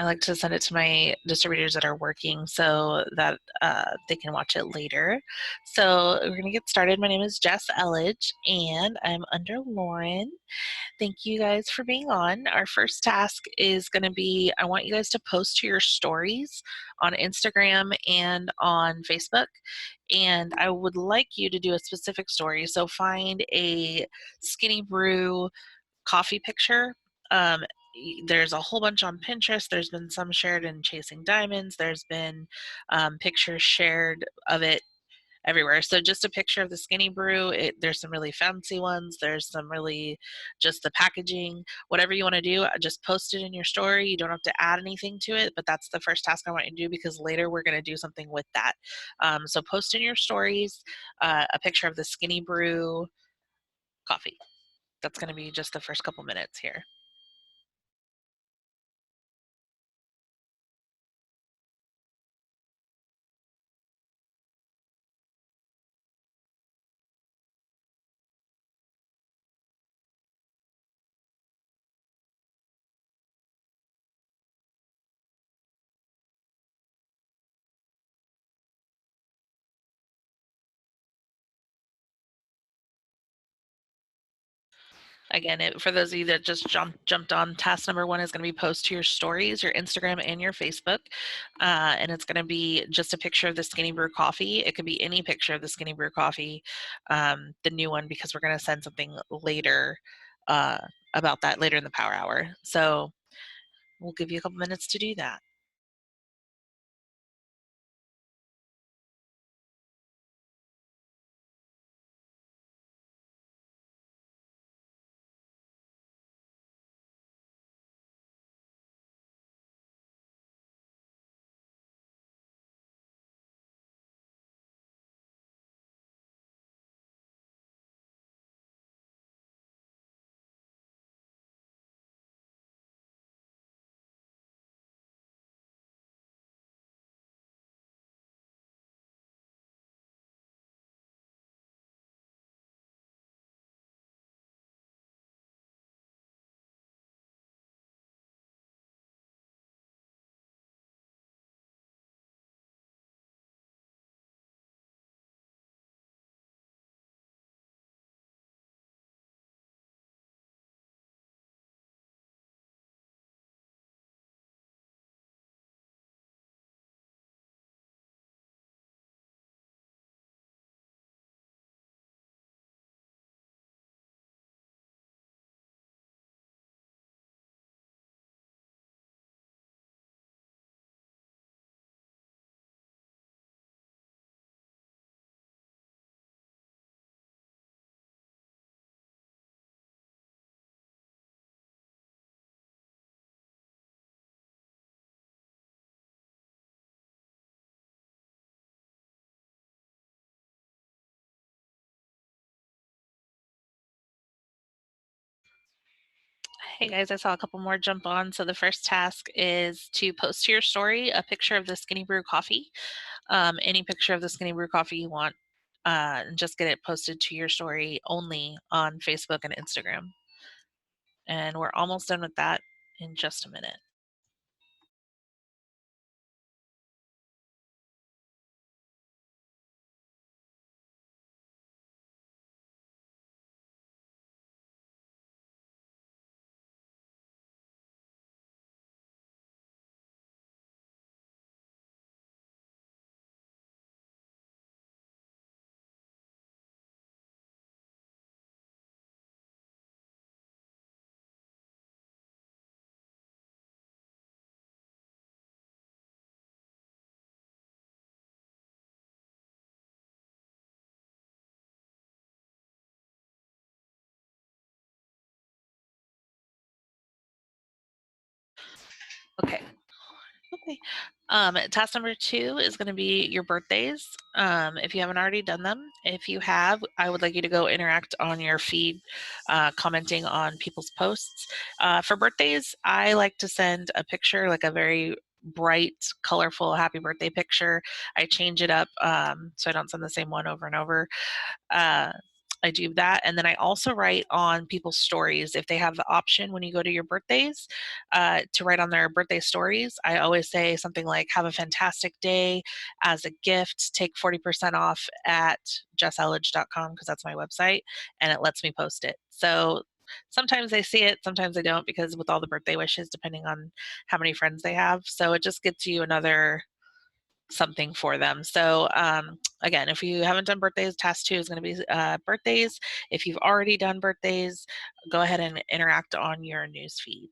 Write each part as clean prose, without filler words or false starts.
I like to send it to my distributors that are working so that they can watch it later. So we're going to get started. My name is Jess Elledge, and I'm under Lauren. Thank you guys for being on. Our first task is going to be, I want you guys to post to your stories on Instagram and on Facebook. And I would like you to do a specific story. So find a Skinny Brew coffee picture. There's a whole bunch on Pinterest. There's been some shared in Chasing Diamonds. There's been pictures shared of it everywhere. So just a picture of the Skinny Brew. There's some really fancy ones. There's some really just the packaging. Whatever you want to do, just post it in your story. You don't have to add anything to it, but that's the first task I want you to do because later we're going to do something with that. So post in your stories a picture of the Skinny Brew coffee. That's going to be just the first couple minutes here. Again, for those of you that just jumped on, task number 1 is going to be post to your stories, your Instagram and your Facebook. And it's going to be just a picture of the Skinny Brew coffee. It could be any picture of the Skinny Brew coffee, the new one, because we're going to send something later about that later in the power hour. So we'll give you a couple minutes to do that. Hey guys, I saw a couple more jump on. So the first task is to post to your story a picture of the Skinny Brew coffee. Any picture of the Skinny Brew coffee you want, and just get it posted to your story only on Facebook and Instagram. And we're almost done with that in just a minute. Okay. Okay. Task number 2 is going to be your birthdays. If you haven't already done them, if you have, I would like you to go interact on your feed, commenting on people's posts. For birthdays, I like to send a picture, like a very bright, colorful happy birthday picture. I change it up so I don't send the same one over and over. Uh, I do that, and then I also write on people's stories. If they have the option when you go to your birthdays to write on their birthday stories, I always say something like, "Have a fantastic day. As a gift, take 40% off at jesselledge.com," because that's my website, and it lets me post it. So sometimes they see it, sometimes they don't, because with all the birthday wishes, depending on how many friends they have. So it just gets you another something for them. So again, if you haven't done birthdays, task 2 is going to be birthdays. If you've already done birthdays, go ahead and interact on your news feed.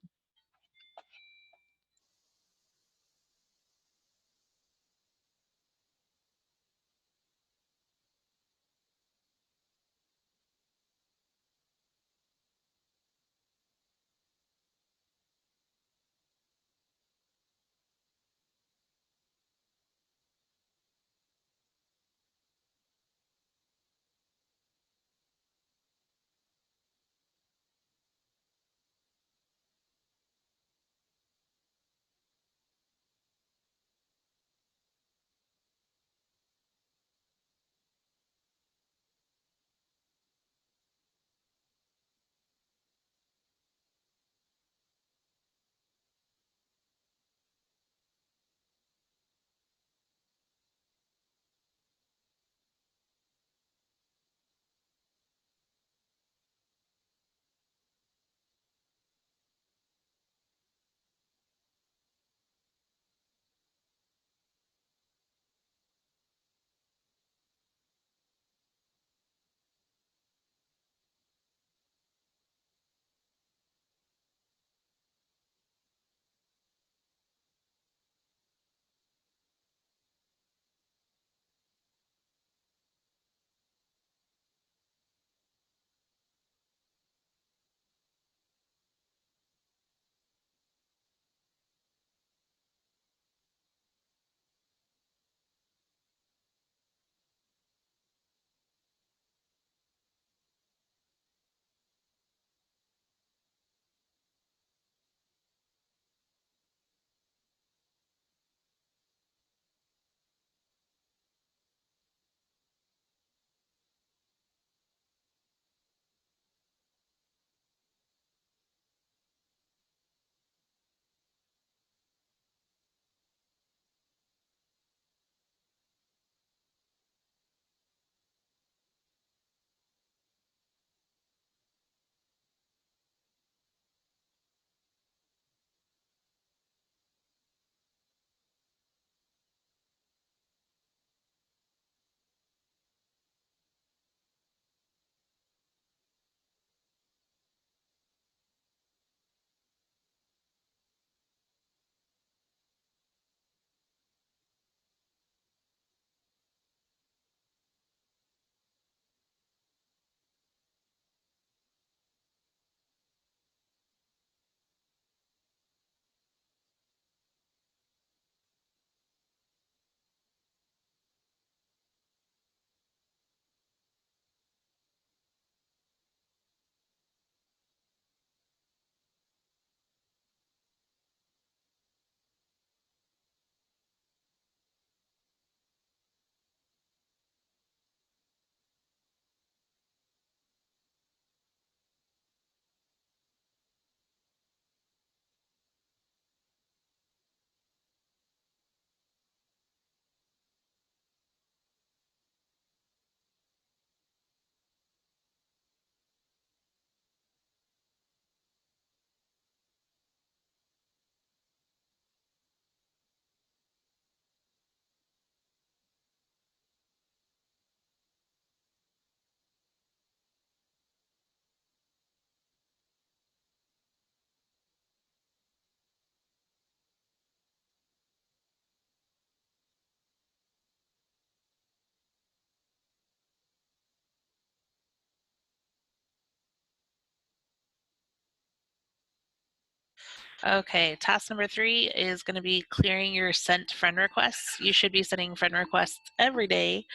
Okay, task number 3 is going to be clearing your sent friend requests. You should be sending friend requests every day.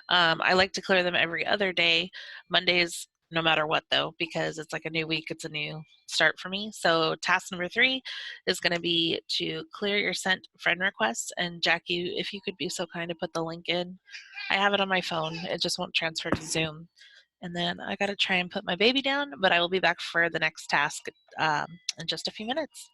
I like to clear them every other day. Mondays, no matter what, though, because it's like a new week, it's a new start for me. So, task number 3 is going to be to clear your sent friend requests. And, Jackie, if you could be so kind to put the link in, I have it on my phone, it just won't transfer to Zoom. And then I got to try and put my baby down, but I will be back for the next task in just a few minutes.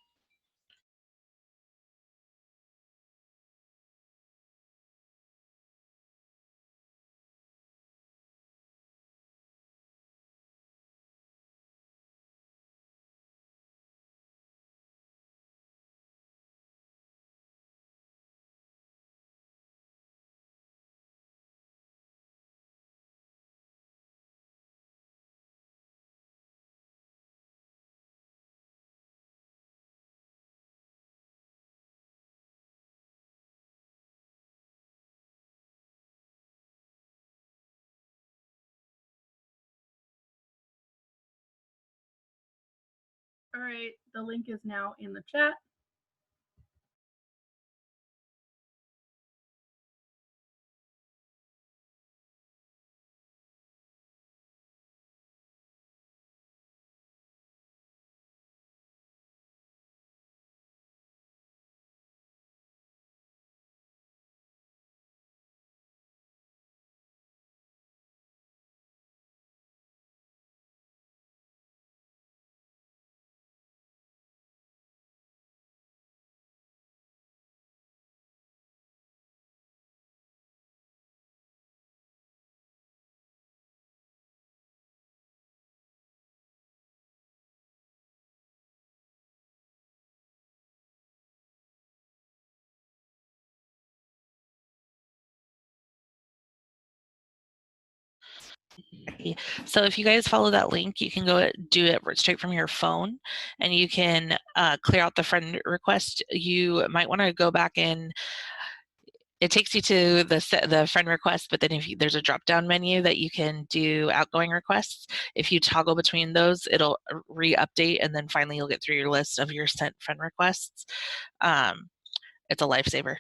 All right, the link is now in the chat. So if you guys follow that link, you can go do it straight from your phone, and you can clear out the friend request. You might want to go back in. It takes you to the friend request, but then there's a drop-down menu that you can do outgoing requests. If you toggle between those, it'll re-update, and then finally you'll get through your list of your sent friend requests. It's a lifesaver.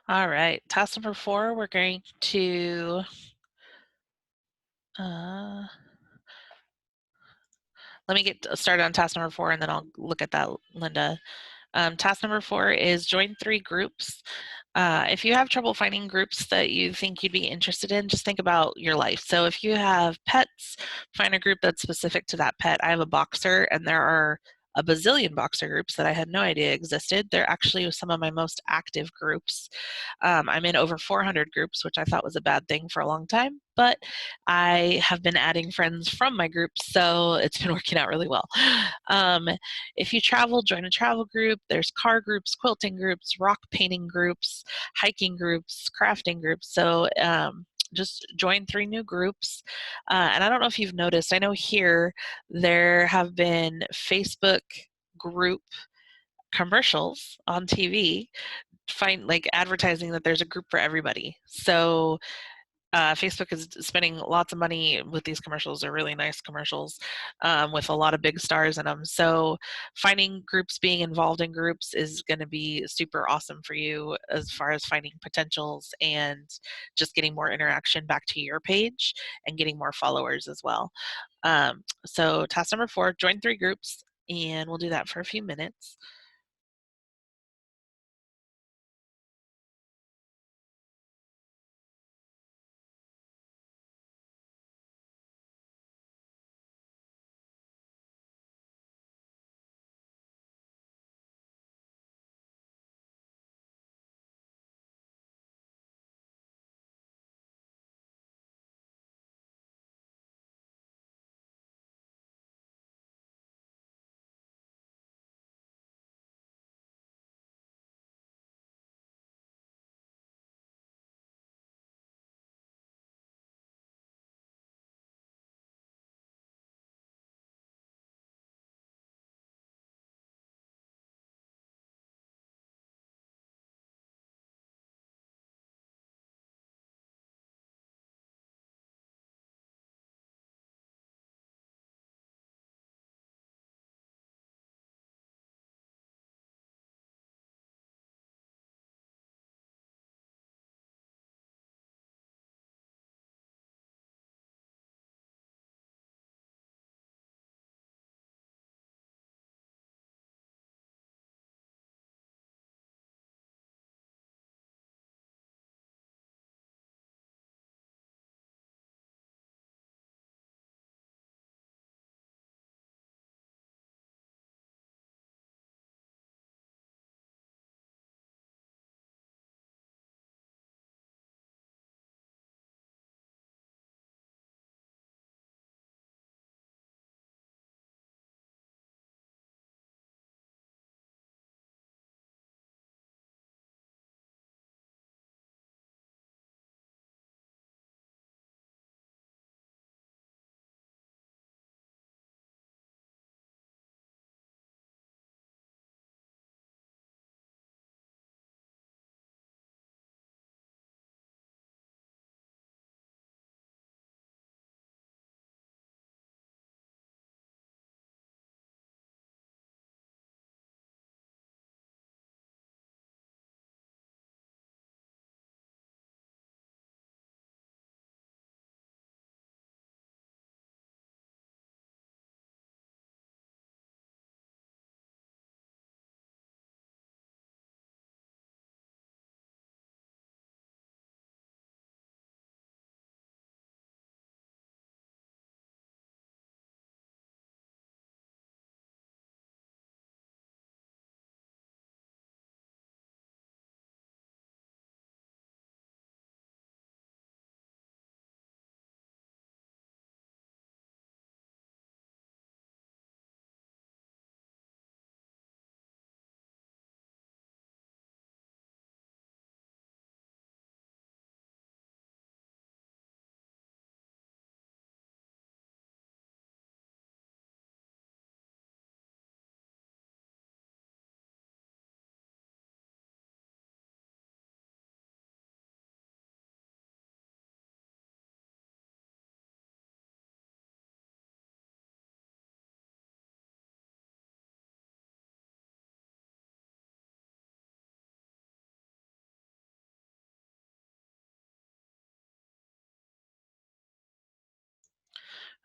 All right, task number 4, we're going to let me get started on task number 4, and then I'll look at that, Linda. Task number 4 is join 3 groups. If you have trouble finding groups that you think you'd be interested in, just think about your life. So if you have pets, find a group that's specific to that pet. I have a boxer, and there are a bazillion Boxer groups that I had no idea existed. They're actually some of my most active groups. I'm in over 400 groups, which I thought was a bad thing for a long time, but I have been adding friends from my groups, so it's been working out really well. Um, if you travel, join a travel group. There's car groups, quilting groups, rock painting groups, hiking groups, crafting groups. So just join 3 new groups. And I don't know if you've noticed, I know here there have been Facebook group commercials on TV like advertising that there's a group for everybody. So Facebook is spending lots of money with these commercials. They're really nice commercials with a lot of big stars in them. So finding groups, being involved in groups is going to be super awesome for you as far as finding potentials and just getting more interaction back to your page and getting more followers as well. So task number 4, join 3 groups, and we'll do that for a few minutes.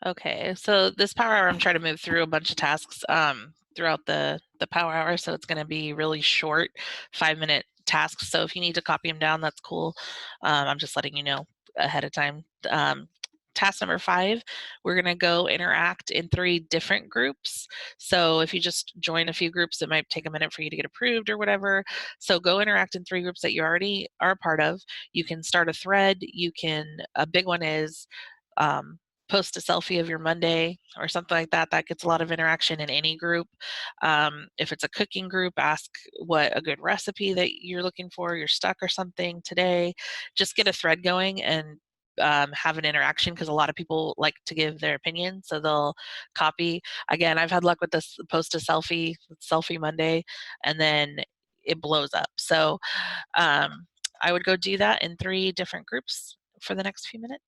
Okay, so this power hour, I'm trying to move through a bunch of tasks throughout the power hour, so it's going to be really short, 5-minute tasks. So if you need to copy them down, that's cool. I'm just letting you know ahead of time. task number 5, we're going to go interact in 3 different groups. So if you just join a few groups, it might take a minute for you to get approved or whatever. So go interact in 3 groups that you already are a part of. You can start a thread. A big one is post a selfie of your Monday or something like that. That gets a lot of interaction in any group. If it's a cooking group, ask what a good recipe that you're looking for. You're stuck or something today. Just get a thread going and have an interaction, because a lot of people like to give their opinion, so they'll copy. Again, I've had luck with this post a selfie Monday, and then it blows up. So I would go do that in 3 different groups for the next few minutes.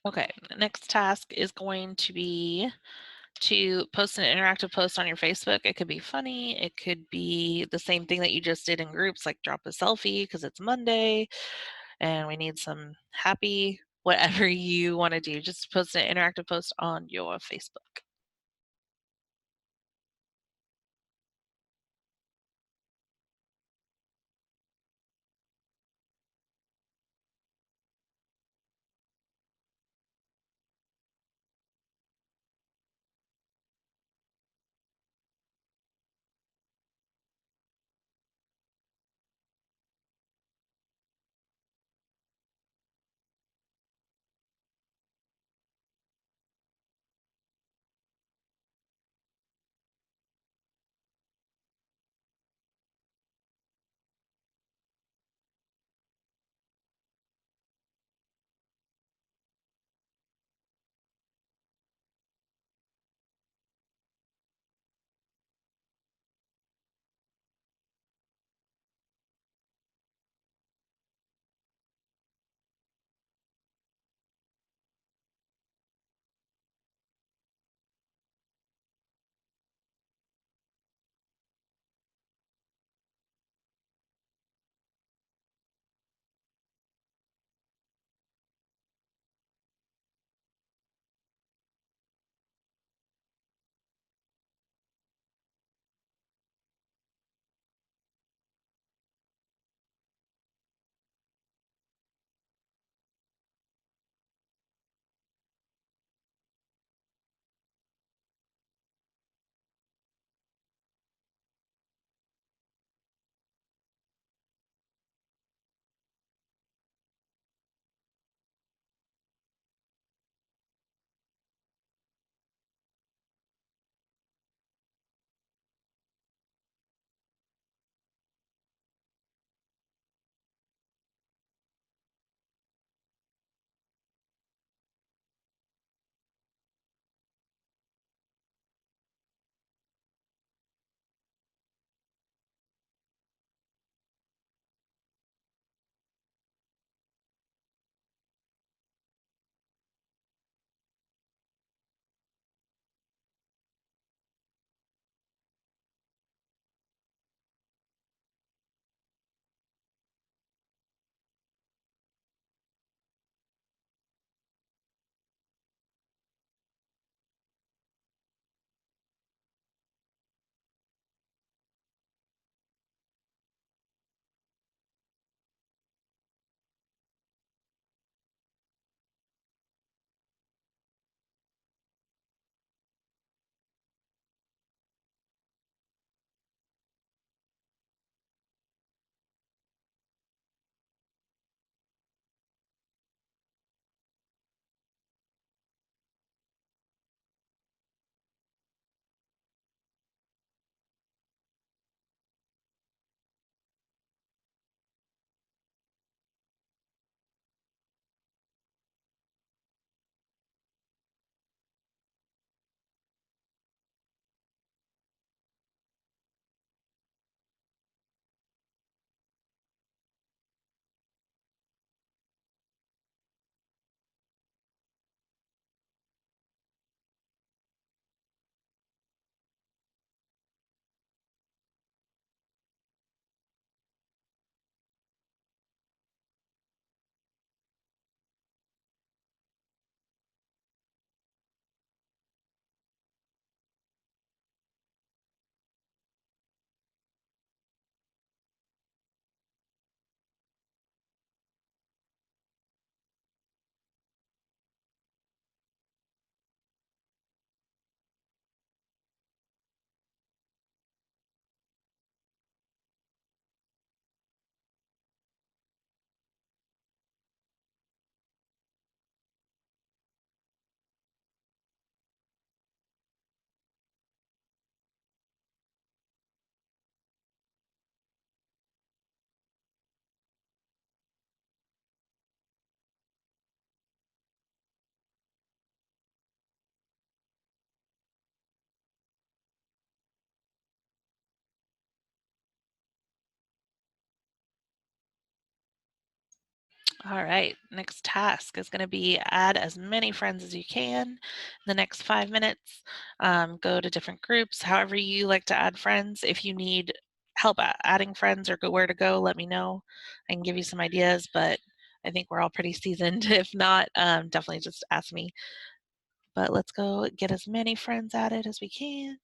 Okay, the next task is going to be to post an interactive post on your Facebook. It could be funny. It could be the same thing that you just did in groups, like drop a selfie because it's Monday and we need some happy whatever you want to do. Just post an interactive post on your Facebook. All right, next task is going to be add as many friends as you can in the next 5 minutes. Go to different groups, however you like to add friends. If you need help adding friends or where to go, let me know. I can give you some ideas, but I think we're all pretty seasoned. If not, definitely just ask me. But let's go get as many friends added as we can.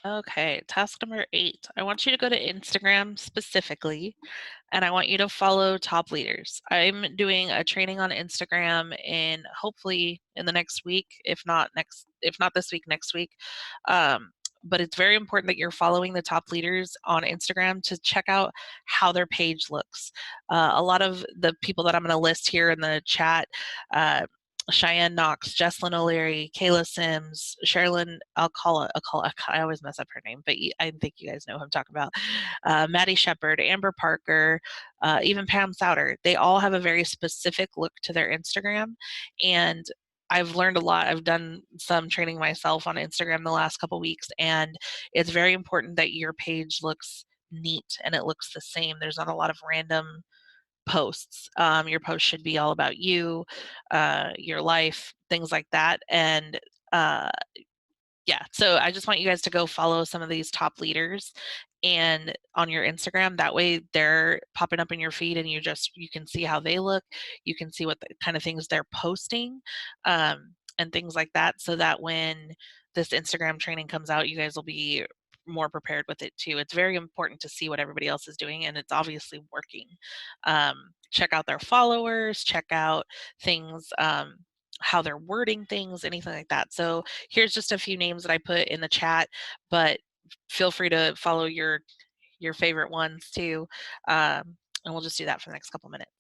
Okay, task number 8. I want you to go to Instagram specifically, and I want you to follow top leaders. I'm doing a training on Instagram hopefully in the next week, if not this week, next week. but it's very important that you're following the top leaders on Instagram to check out how their page looks. A lot of the people that I'm going to list here in the chat, uh, Cheyenne Knox, Jesslyn O'Leary, Kayla Sims, Sherilyn Alcala, I always mess up her name, but I think you guys know who I'm talking about. Maddie Shepard, Amber Parker, even Pam Souter. They all have a very specific look to their Instagram, and I've learned a lot. I've done some training myself on Instagram the last couple weeks, and it's very important that your page looks neat and it looks the same. There's not a lot of random posts. Your post should be all about you, your life, things like that. And uh, yeah, so I just want you guys to go follow some of these top leaders and on your Instagram. That way they're popping up in your feed and you can see how they look. You can see what the kind of things they're posting, and things like that, so that when this Instagram training comes out, you guys will be more prepared with it too. It's very important to see what everybody else is doing, and it's obviously working. Check out their followers, check out things, how they're wording things, anything like that. So here's just a few names that I put in the chat, but feel free to follow your favorite ones too. And we'll just do that for the next couple minutes.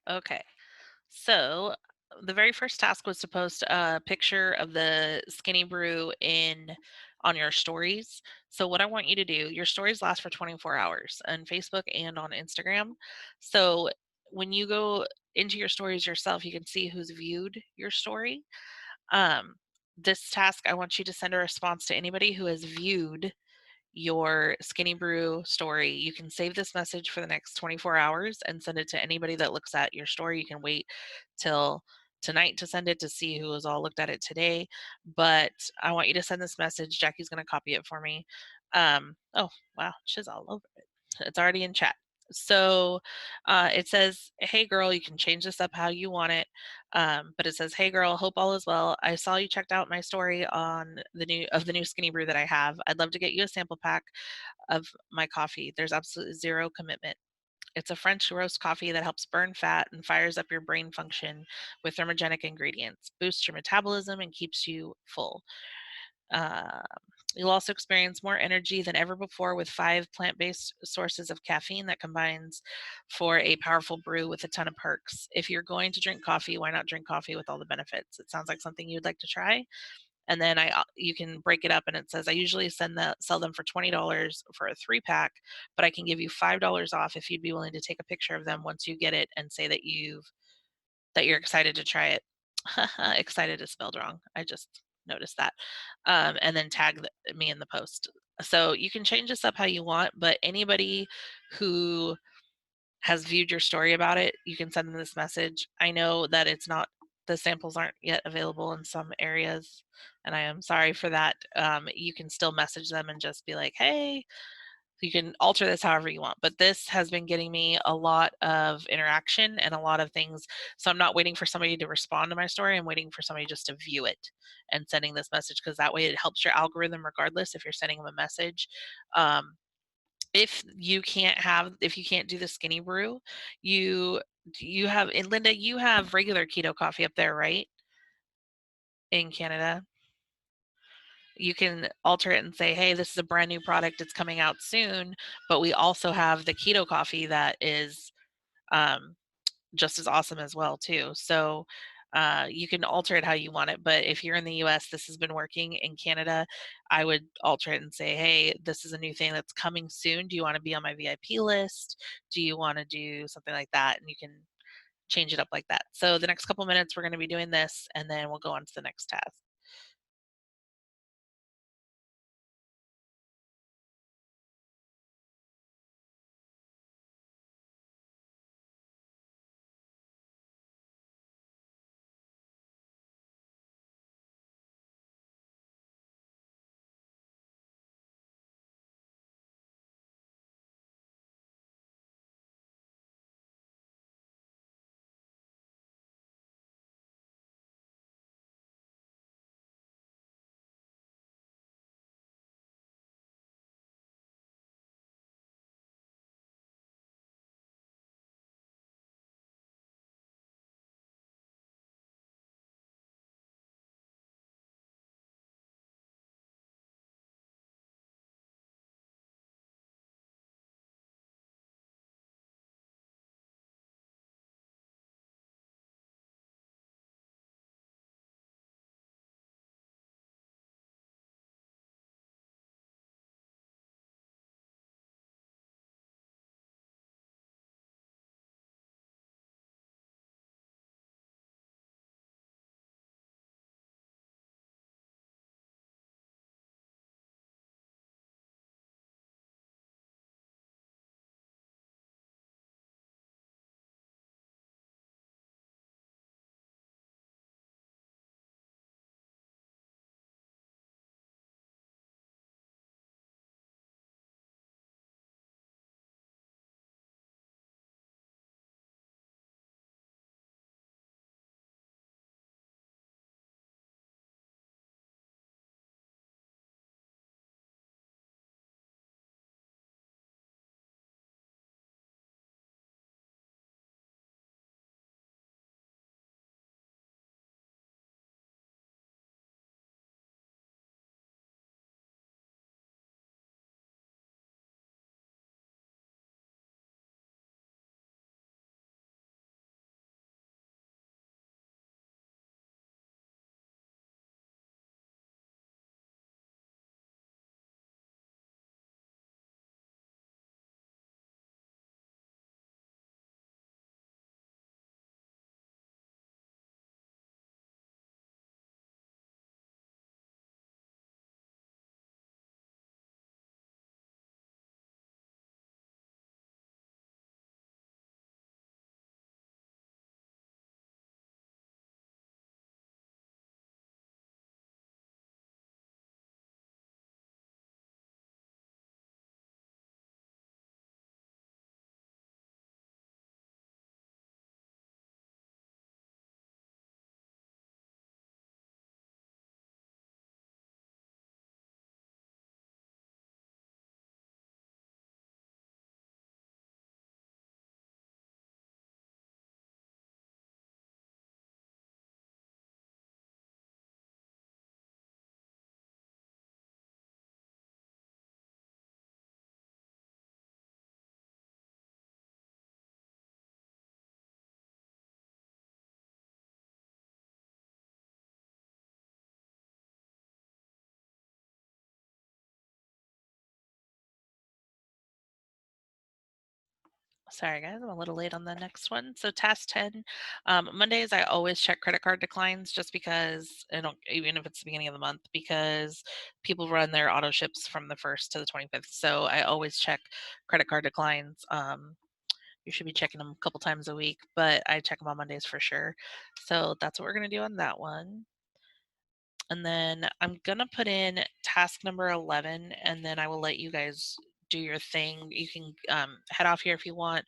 Okay, so the very first task was to post a picture of the Skinny Brew in on your stories. So what I want you to do, your stories last for 24 hours on Facebook and on Instagram. So when you go into your stories yourself, you can see who's viewed your story. Um, this task, I want you to send a response to anybody who has viewed your Skinny Brew story. You can save this message for the next 24 hours and send it to anybody that looks at your story. You can wait till tonight to send it to see who has all looked at it today. But I want you to send this message. Jackie's going to copy it for me. Oh, wow. She's all over it. It's already in chat. So it says, "Hey girl, you can change this up how you want it." But it says, "Hey girl, hope all is well. I saw you checked out my story on the new Skinny Brew that I have. I'd love to get you a sample pack of my coffee. There's absolutely zero commitment. It's a French roast coffee that helps burn fat and fires up your brain function with thermogenic ingredients, boosts your metabolism, and keeps you full. Uh, you'll also experience more energy than ever before with 5 plant-based sources of caffeine that combines for a powerful brew with a ton of perks. If you're going to drink coffee, why not drink coffee with all the benefits? It sounds like something you'd like to try." And then you can break it up, and it says, "I usually sell them for $20 for a 3-pack, but I can give you $5 off if you'd be willing to take a picture of them once you get it and say that you're excited to try it." Excited is spelled wrong. I just noticed that. And then tag me in the post. So you can change this up how you want, but anybody who has viewed your story about it, you can send them this message. I know that the samples aren't yet available in some areas, and I am sorry for that. You can still message them and just be like, "Hey," you can alter this however you want, but this has been getting me a lot of interaction and a lot of things. So I'm not waiting for somebody to respond to my story. I'm waiting for somebody just to view it and sending this message, because that way it helps your algorithm regardless if you're sending them a message. Um, if you can't do the Skinny Brew, you you have and Linda, you have regular keto coffee up there, right? In Canada. You can alter it and say, "Hey, this is a brand new product. It's coming out soon, but we also have the keto coffee that is um, just as awesome as well too." So you can alter it how you want it. But if you're in the U.S., this has been working. In Canada, I would alter it and say, "Hey, this is a new thing that's coming soon. Do you want to be on my VIP list? Do you want to do something like that?" And you can change it up like that. So the next couple minutes, we're going to be doing this, and then we'll go on to the next task. Sorry, guys, I'm a little late on the next one. So, task 10, Mondays, I always check credit card declines just because, even if it's the beginning of the month, because people run their auto ships from the 1st to the 25th. So, I always check credit card declines. You should be checking them a couple times a week, but I check them on Mondays for sure. So, that's what we're going to do on that one. And then I'm gonna put in task number 11, and then I will let you guys do your thing. You can head off here if you want,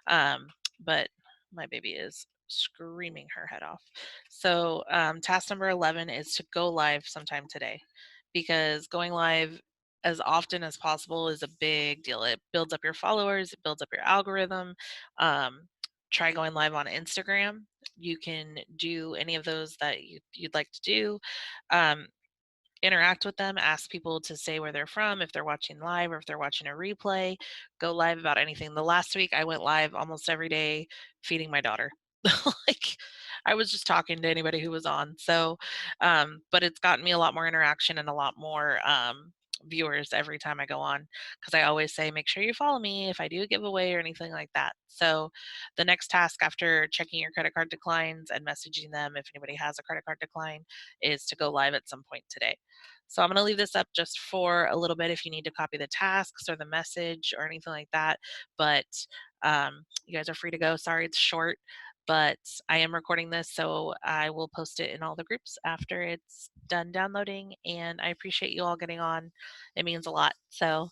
um, but my baby is screaming her head off. So task number 11 is to go live sometime today, because going live as often as possible is a big deal. It builds up your followers, it builds up your algorithm. Um, Try going live on Instagram. You can do any of those that you'd like to do. Um, Interact with them, ask people to say where they're from, if they're watching live or if they're watching a replay. Go live about anything. The last week I went live almost every day feeding my daughter. Like, I was just talking to anybody who was on. So, but it's gotten me a lot more interaction and a lot more viewers every time I go on, because I always say, make sure you follow me if I do a giveaway or anything like that. So, the next task after checking your credit card declines and messaging them if anybody has a credit card decline is to go live at some point today. So I'm going to leave this up just for a little bit if you need to copy the tasks or the message or anything like that. But you guys are free to go. Sorry, it's short, but I am recording this, so I will post it in all the groups after it's done downloading. And I appreciate you all getting on. It means a lot. So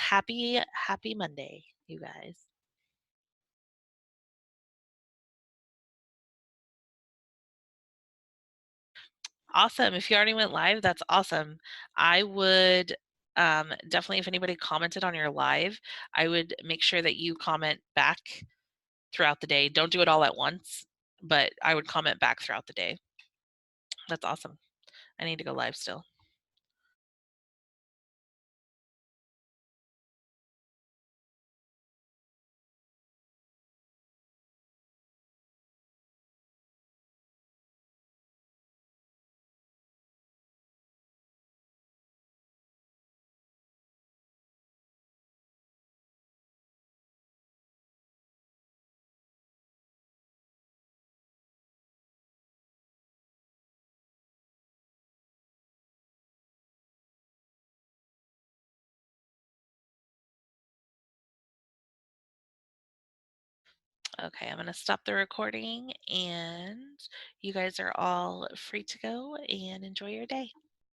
happy Monday, you guys. Awesome. If you already went live, that's awesome. I would definitely, if anybody commented on your live, I would make sure that you comment back throughout the day. Don't do it all at once, but I would comment back throughout the day. That's awesome. I need to go live still. Okay, I'm going to stop the recording, and you guys are all free to go and enjoy your day.